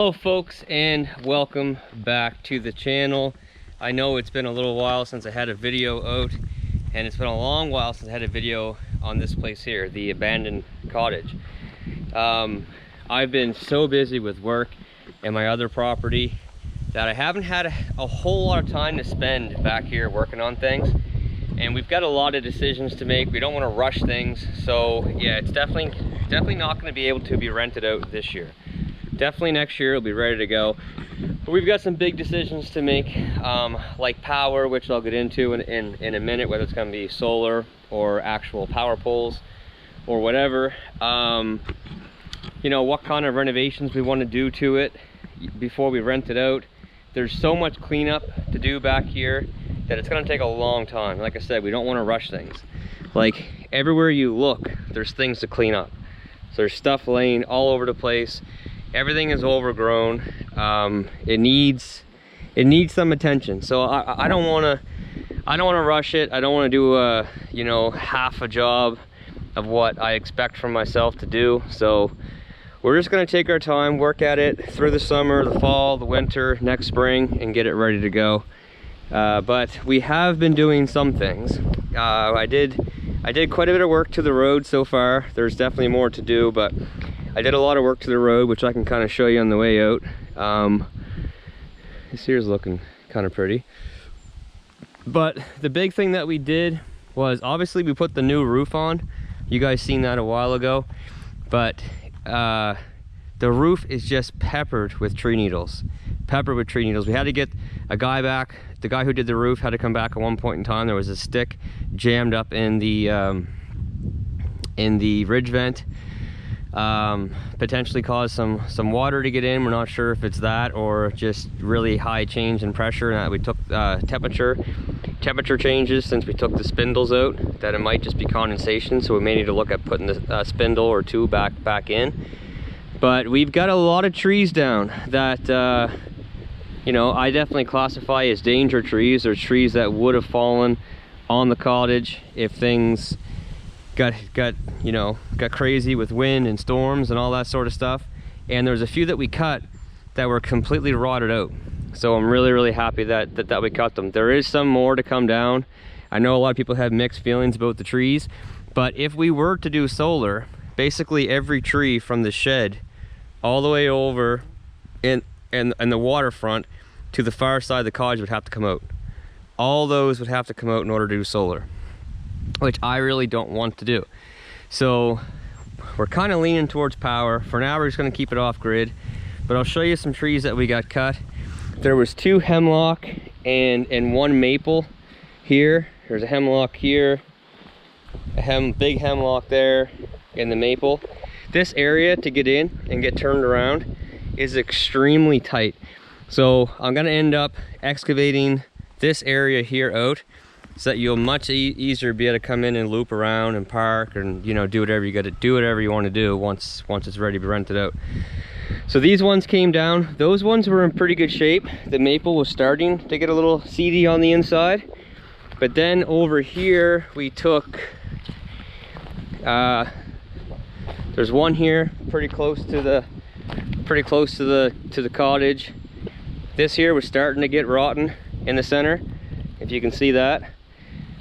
Hello folks, and welcome back to the channel. I know it's been a little while since I had a video out, and it's been a long while since I had a video on this place here, the abandoned cottage. I've been so busy with work and my other property that I haven't had a whole lot of time to spend back here working on things, and we've got a lot of decisions to make. We don't want to rush things, so yeah, it's definitely not going to be able to be rented out this year. Definitely next year it'll be ready to go, but we've got some big decisions to make, like power, which I'll get into in a minute, whether it's going to be solar or actual power poles or whatever. You know, what kind of renovations we want to do to it before we rent it out. There's so much cleanup to do back here that it's going to take a long time. Like I said, we don't want to rush things. Like, everywhere you look, there's things to clean up. So there's stuff laying all over the place. Everything is overgrown. It needs some attention. So I don't want to rush it. I don't want to do you know, half a job of what I expect from myself to do. So we're just going to take our time, work at it through the summer, the fall, the winter, next spring, and get it ready to go. But we have been doing some things. I did quite a bit of work to the road so far. There's definitely more to do, but I did a lot of work to the road, which I can kind of show you on the way out. This here's looking kind of pretty. But the big thing that we did was, obviously we put the new roof on. You guys seen that a while ago. But the roof is just peppered with tree needles. Peppered with tree needles. We had to get a guy back. The guy who did the roof had to come back at one point in time. There was a stick jammed up in the ridge vent. Potentially caused some water to get in. We're not sure if it's that or just really high change in pressure, and that we took temperature changes since we took the spindles out, that it might just be condensation, so we may need to look at putting the spindle or two back in. But we've got a lot of trees down that you know, I definitely classify as danger trees, or trees that would have fallen on the cottage if things got crazy with wind and storms and all that sort of stuff. And there's a few that we cut that were completely rotted out, so I'm really happy that we cut them. There is some more to come down. I know a lot of people have mixed feelings about the trees, but if we were to do solar, basically every tree from the shed all the way over in the waterfront to the far side of the cottage would have to come out. All those would have to come out in order to do solar, which I really don't want to do. So we're kind of leaning towards power. For now, we're just going to keep it off grid, but I'll show you some trees that we got cut. There was 2 hemlock and 1 maple here. There's a hemlock here, a big hemlock there, and the maple. This area to get in and get turned around is extremely tight. So I'm going to end up excavating this area here out, so that you'll much easier be able to come in and loop around and park, and, you know, do whatever you got to do, whatever you want to do once it's ready to be rented out. So these ones came down. Those ones were in pretty good shape. The maple was starting to get a little seedy on the inside, but then over here we took there's one here pretty close to the cottage. This here was starting to get rotten in the center, if you can see that.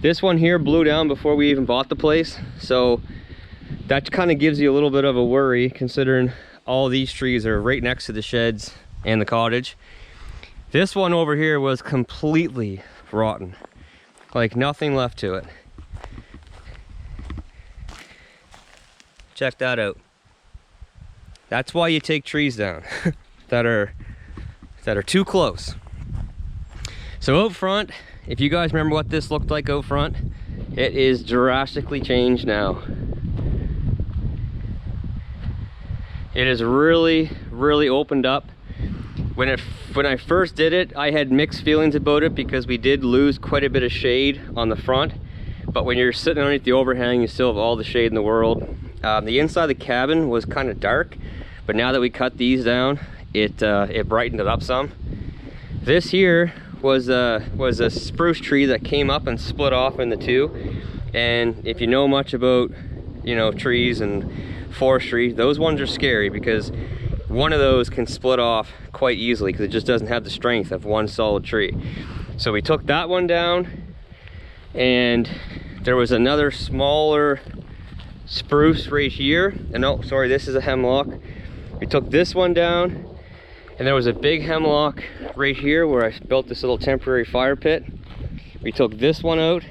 This one here blew down before we even bought the place, so that kind of gives you a little bit of a worry, considering all these trees are right next to the sheds and the cottage. This one over here was completely rotten, like nothing left to it. Check that out. That's why you take trees down that are too close. So out front, if you guys remember what this looked like out front, it is drastically changed now. It is really opened up. When I first did it, I had mixed feelings about it, because we did lose quite a bit of shade on the front. But when you're sitting underneath the overhang, you still have all the shade in the world. The inside of the cabin was kind of dark, but now that we cut these down, it brightened it up some. This here was a spruce tree that came up and split off into 2. And if you know much about, you know, trees and forestry, those ones are scary, because one of those can split off quite easily because it just doesn't have the strength of one solid tree. So we took that one down, and there was another smaller spruce right here. And oh, sorry, this is a hemlock. We took this one down, and there was a big hemlock right here where I built this little temporary fire pit. We took this one out,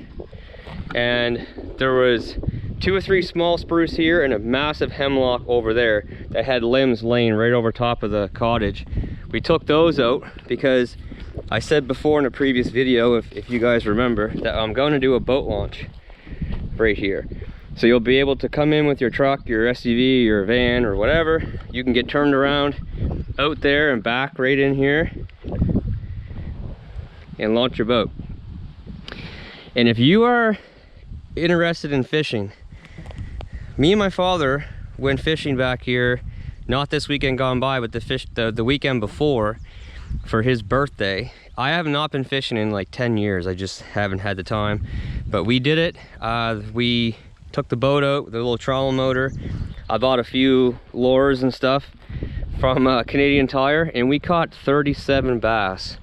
and there was 2 or 3 small spruce here and a massive hemlock over there that had limbs laying right over top of the cottage. We took those out because I said before in a previous video, if you guys remember, that I'm going to do a boat launch right here. So you'll be able to come in with your truck, your SUV, your van, or whatever. You can get turned around out there and back right in here and launch your boat. And if you are interested in fishing, me and my father went fishing back here, not this weekend gone by, but the weekend before, for his birthday. I have not been fishing in like 10 years. I just haven't had the time. But we did it. We took the boat out with a little trolley motor. I bought a few lures and stuff from Canadian Tire, and we caught 37 bass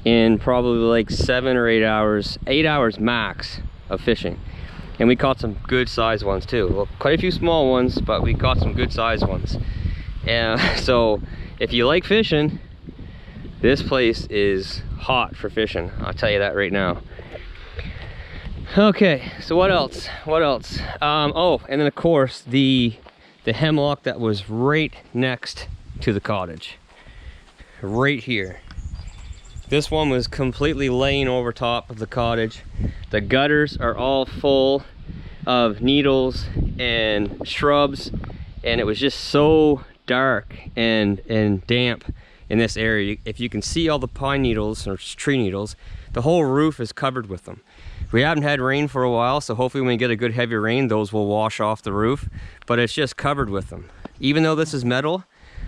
in probably like 7 or 8 hours, 8 hours max of fishing. And we caught some good sized ones too. Well, quite a few small ones, but we caught some good sized ones. And so if you like fishing, this place is hot for fishing. I'll tell you that right now. Okay, so what else? What else? Oh, and then of course the hemlock that was right next to the cottage, right here. This one was completely laying over top of the cottage. The gutters are all full of needles and shrubs, and it was just so dark and damp in this area. If you can see all the pine needles or tree needles, the whole roof is covered with them. We haven't had rain for a while, so hopefully when we get a good heavy rain, those will wash off the roof, but it's just covered with them. Even though this is metal,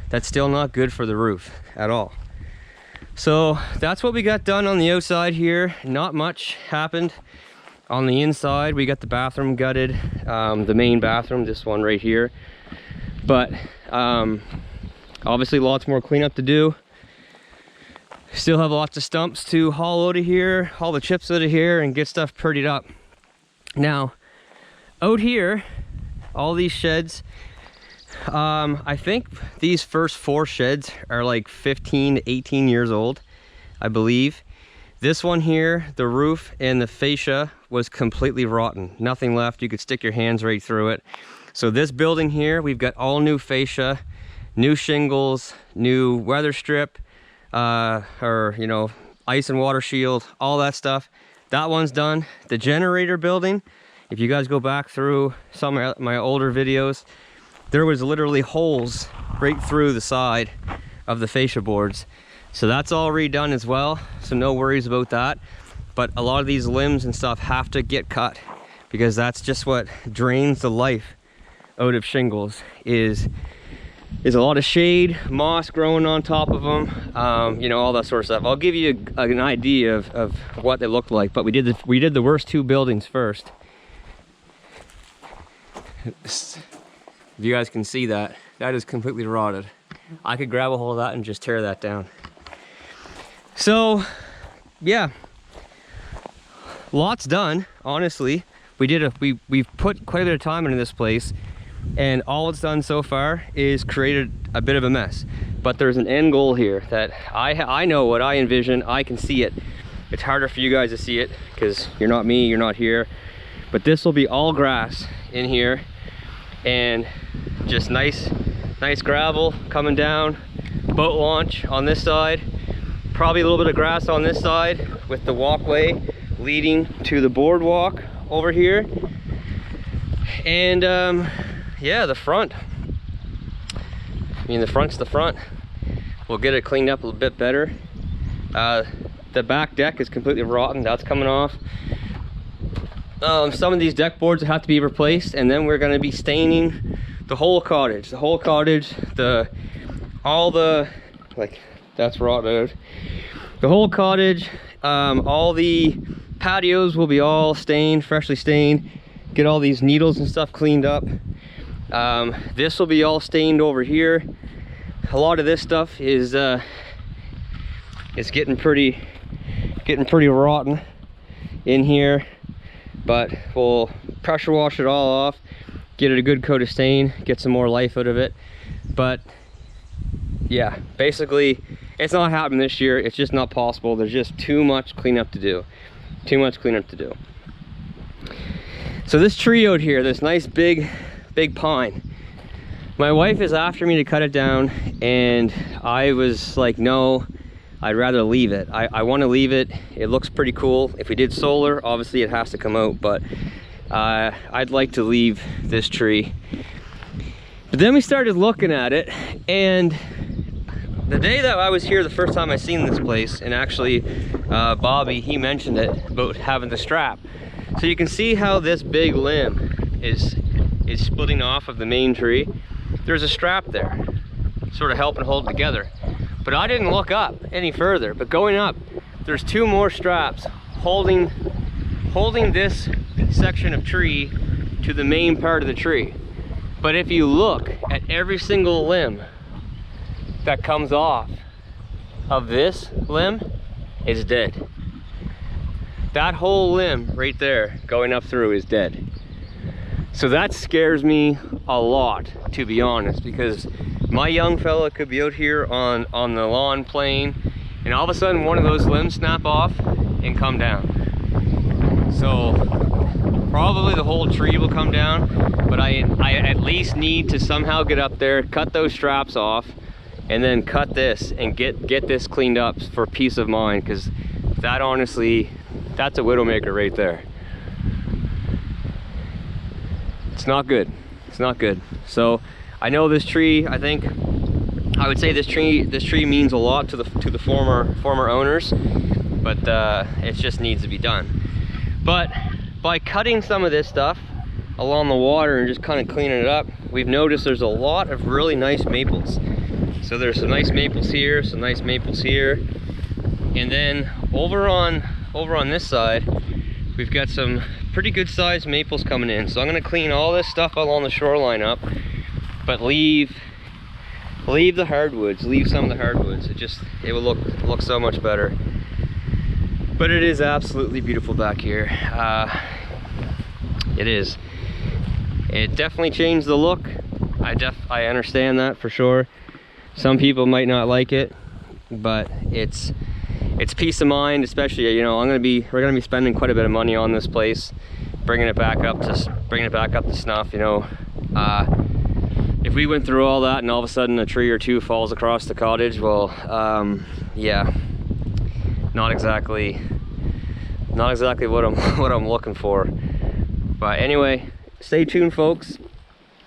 that's still not good for the roof at all. So that's what we got done on the outside here. Not much happened on the inside. We got the bathroom gutted, the main bathroom, this one right here. But obviously lots more cleanup to do. Still have lots of stumps to haul out of here, haul the chips out of here, and get stuff prettied up. Now, out here, all these sheds, I think these first 4 sheds are like 15 to 18 years old, I believe. This one here, the roof and the fascia was completely rotten. Nothing left. You could stick your hands right through it. So this building here, we've got all new fascia, new shingles, new weather strip, or you know, ice and water shield, all that stuff. That one's done. The generator building, if you guys go back through some of my older videos, there was literally holes right through the side of the fascia boards. So that's all redone as well, so no worries about that. But a lot of these limbs and stuff have to get cut, because that's just what drains the life out of shingles, is a lot of shade, moss growing on top of them, you know, all that sort of stuff. I'll give you an idea of what they look like, but we did the worst 2 buildings first. If you guys can see that, that is completely rotted. I could grab a hold of that and just tear that down. So, yeah, lots done, honestly. We've put quite a bit of time into this place, and all it's done so far is created a bit of a mess. But there's an end goal here that I know what I envision. I can see it. It's harder for you guys to see it because you're not me, you're not here. But this will be all grass in here, and just nice gravel coming down, boat launch on this side, probably a little bit of grass on this side with the walkway leading to the boardwalk over here. And yeah, the front, I mean, the front's the front. We'll get it cleaned up a little bit better. The back deck is completely rotten. That's coming off. Some of these deck boards have to be replaced, and then we're going to be staining the whole cottage. The whole cottage, all the, like, that's rotted out. The whole cottage, all the patios will be all stained, freshly stained. Get all these needles and stuff cleaned up. This will be all stained over here. a lot of this stuff is getting pretty rotten in here, but we'll pressure wash it all off, get it a good coat of stain, get some more life out of it. But yeah, basically it's not happening this year. It's just not possible. There's just too much cleanup to do. So this tree out here, this nice big pine, my wife is after me to cut it down, and I was like, no, I'd rather leave it. I want to leave it. It looks pretty cool. If we did solar, obviously it has to come out, but I'd like to leave this tree. But then we started looking at it, and the day that I was here, the first time I seen this place, and actually Bobby, he mentioned it about having the strap. So you can see how this big limb is splitting off of the main tree. There's a strap there, sort of helping hold it together. But I didn't look up any further, but going up, there's two more straps holding this section of tree to the main part of the tree. But if you look at every single limb that comes off of this limb, it's dead. That whole limb right there going up through is dead. So that scares me a lot, to be honest, because my young fella could be out here on the lawn playing, and all of a sudden one of those limbs snap off and come down. So probably the whole tree will come down, but I at least need to somehow get up there, cut those straps off, and then cut this and get this cleaned up for peace of mind, because that, honestly, that's a widowmaker right there. It's not good. It's not good. So I know this tree, I would say this tree means a lot to the former owners, but it just needs to be done. But by cutting some of this stuff along the water and just kind of cleaning it up, we've noticed there's a lot of really nice maples. So there's some nice maples here, some nice maples here, and then over on this side, we've got some pretty good sized maples coming in. So I'm going to clean all this stuff along the shoreline up, but leave the hardwoods, leave some of the hardwoods. It will look so much better. But it is absolutely beautiful back here. It is. It definitely changed the look. I understand that for sure. Some people might not like it, but it's peace of mind, especially, you know, we're gonna be spending quite a bit of money on this place, bringing it back up to snuff. You know, if we went through all that and all of a sudden a tree or two falls across the cottage, well, yeah, not exactly what I'm looking for. But anyway, stay tuned, folks.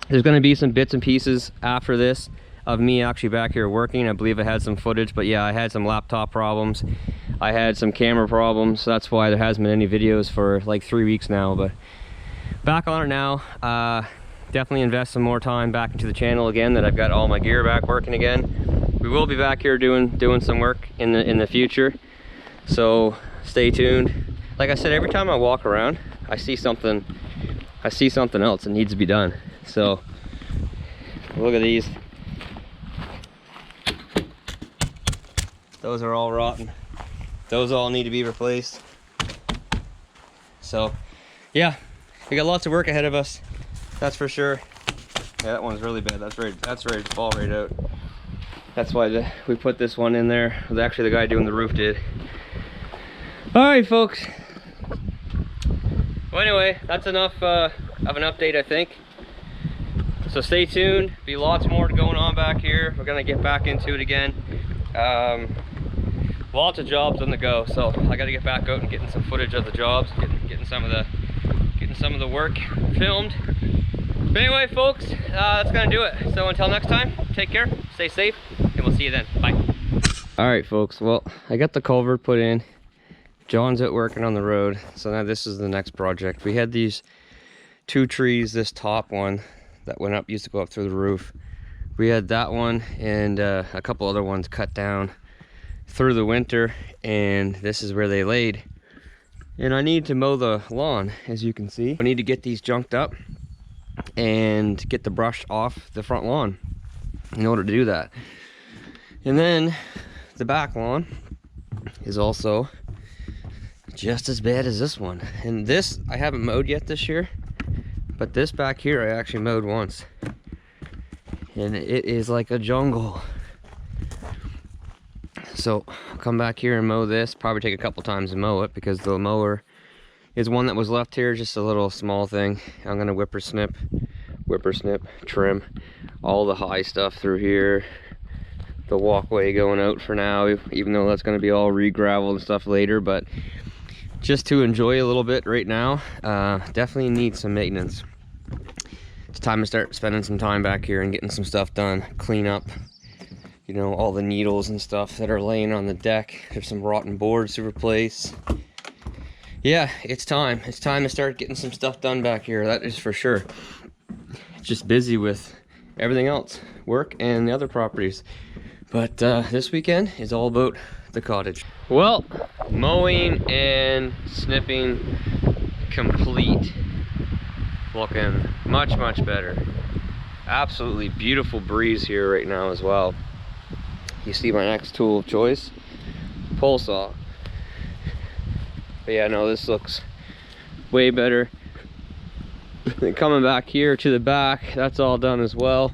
There's going to be some bits and pieces after this of me actually back here working. I believe I had some footage, but yeah, I had some laptop problems, I had some camera problems, so that's why there hasn't been any videos for like 3 weeks now. But back on it now. Definitely invest some more time back into the channel again, that I've got all my gear back working again. We will be back here doing some work in the future, so stay tuned. Like I said, every time I walk around, I see something else that needs to be done. So look at these. Those are all rotten. Those all need to be replaced. So yeah, we got lots of work ahead of us, that's for sure. Yeah, that one's really bad. That's ready to fall right out. That's why we put this one in there. It was actually the guy doing the roof did. All right, folks. Well, anyway, that's enough of an update, I think. So stay tuned. Be lots more going on back here. We're gonna get back into it again. Lots of jobs on the go, so I got to get back out and getting some footage of the jobs, getting some of the work filmed. But anyway, folks, that's gonna do it. So until next time, take care, stay safe, and we'll see you then. Bye. All right, folks. Well, I got the culvert put in. John's out working on the road, so now this is the next project. We had these two trees, this top one that went up, used to go up through the roof. We had that one and a couple other ones cut down through the winter, and this is where they laid. And I need to mow the lawn, as you can see. I need to get these junked up and get the brush off the front lawn in order to do that. And then the back lawn is also just as bad as this one. And this I haven't mowed yet this year, but this back here I actually mowed once, and it is like a jungle. So I'll come back here and mow this. Probably take a couple times to mow it because the mower is one that was left here, just a little small thing. I'm gonna whipper snip, trim all the high stuff through here. The walkway going out for now, even though that's gonna be all re-gravel and stuff later, but just to enjoy a little bit right now. Definitely need some maintenance. It's time to start spending some time back here and getting some stuff done. Clean up, you know, all the needles and stuff that are laying on the deck. There's some rotten boards to replace. Yeah, it's time. It's time to start getting some stuff done back here, that is for sure. Just busy with everything else, work and the other properties. But this weekend is all about the cottage. Well, mowing and snipping complete. Looking much, much better. Absolutely beautiful breeze here right now as well. You see my next tool of choice, pole saw. But yeah, no, this looks way better. Then coming back here to the back, that's all done as well.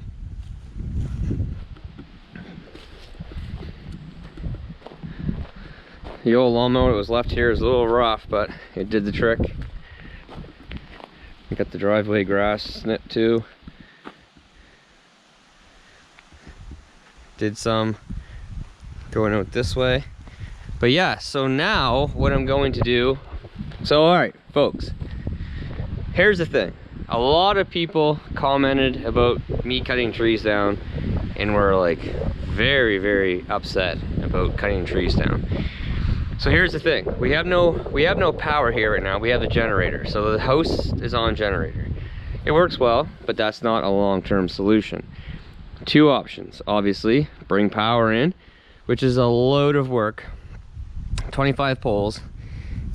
The old lawnmower that was left here is a little rough, but it did the trick. We got the driveway grass snipped too. Did some going out this way. But yeah, so now what I'm going to do, so all right, folks, here's the thing. A lot of people commented about me cutting trees down and were like very, very upset about cutting trees down. So here's the thing, we have no power here right now. We have the generator, so the house is on generator. It works well, but that's not a long-term solution. Two options, obviously, bring power in, which is a load of work, 25 poles.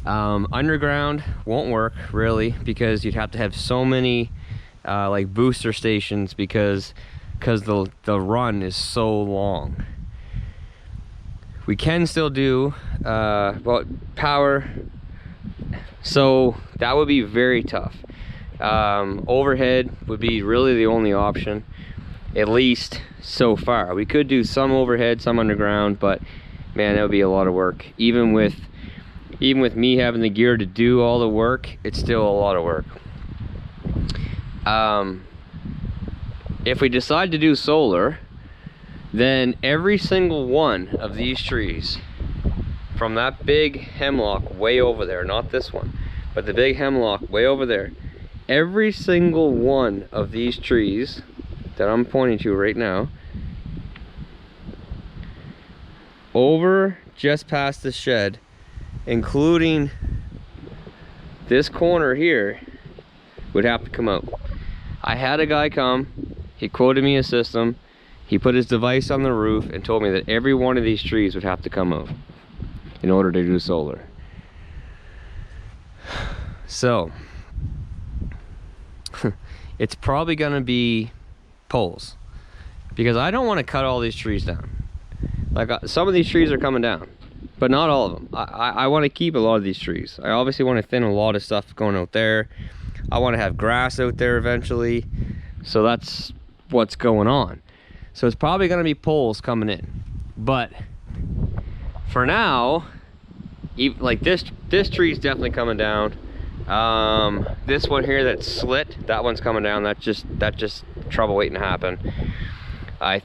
Underground won't work really, because you'd have to have so many like booster stations because the run is so long. We can still do power, so that would be very tough. Overhead would be really the only option, at least so far. We could do some overhead, some underground, but man, that would be a lot of work. Even with me having the gear to do all the work, it's still a lot of work. If we decide to do solar, then every single one of these trees, from that big hemlock way over there, not this one, but the big hemlock way over there, every single one of these trees that I'm pointing to right now, over just past the shed, including this corner here, would have to come out. I had a guy come, he quoted me a system, he put his device on the roof and told me that every one of these trees would have to come out in order to do solar. So it's probably gonna be poles, because I don't want to cut all these trees down. Like some of these trees are coming down, but not all of them. I want to keep a lot of these trees. I obviously want to thin a lot of stuff going out there. I want to have grass out there eventually, so that's what's going on. So it's probably going to be poles coming in, but for now, even like this tree is definitely coming down. This one here that's slit, that one's coming down. That's just trouble waiting to happen. I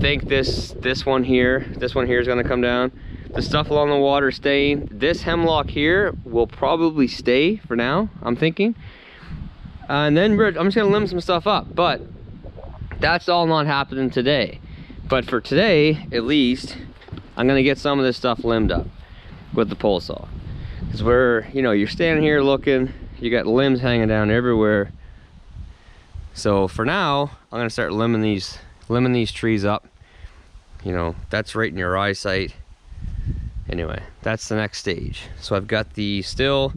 think this one here is going to come down. The stuff along the water staying. This hemlock here will probably stay for now, I'm thinking. And then I'm just going to limb some stuff up, but that's all not happening today. But for today, at least, I'm going to get some of this stuff limbed up with the pole saw. Because you're standing here looking, you got limbs hanging down everywhere. So for now, I'm going to start limbing these trees up. That's right in your eyesight. Anyway, that's the next stage. So I've got the still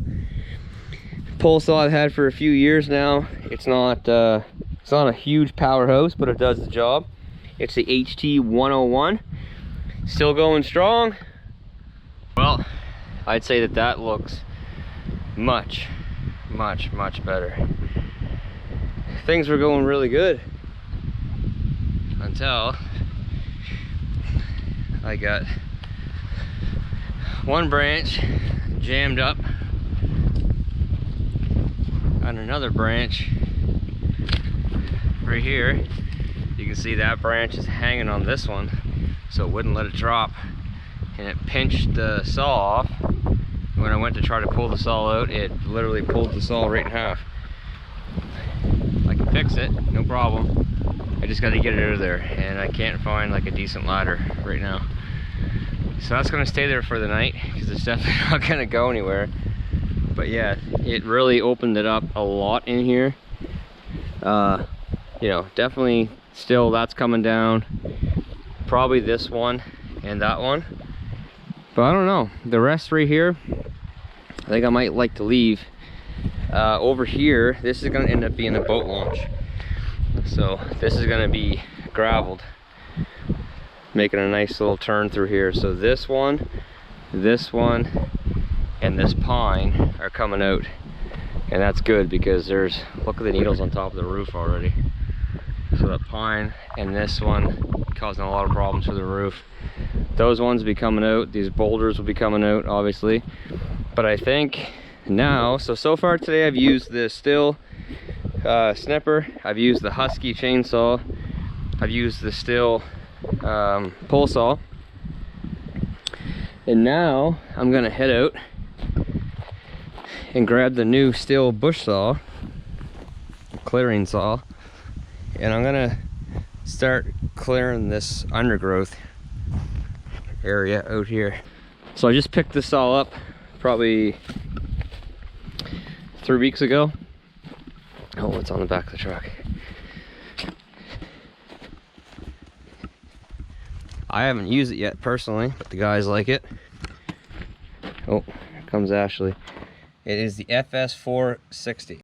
pole saw I've had for a few years now. It's not a huge powerhouse, but it does the job. It's the HT 101. Still going strong. Well, I'd say that that looks much better. Things were going really good until I got one branch jammed up on another branch right here. You can see that branch is hanging on this one, so it wouldn't let it drop, and it pinched the saw off. When I went to try to pull the saw out, it literally pulled the saw right in half. I can fix it, no problem. I just got to get it out of there, and I can't find like a decent ladder right now. So that's gonna stay there for the night because it's definitely not gonna go anywhere. But yeah, it really opened it up a lot in here. You know, definitely still that's coming down. Probably this one and that one. But I don't know. The rest right here, I think I might like to leave. Over here, this is gonna end up being a boat launch. So this is gonna be gravelled, making a nice little turn through here. So this one, and this pine are coming out, and that's good because there's, look at the needles on top of the roof already. So the pine and this one causing a lot of problems for the roof. Those ones will be coming out. These boulders will be coming out, obviously. But I think now, so far today I've used the Stihl snipper, I've used the Husky chainsaw, I've used the Stihl pole saw, and now I'm gonna head out and grab the new Stihl bush saw, clearing saw, and I'm gonna start clearing this undergrowth area out here. So I just picked this saw up probably 3 weeks ago. Oh, it's on the back of the truck. I haven't used it yet personally, but the guys like it. Oh, here comes Ashley. It is the FS460.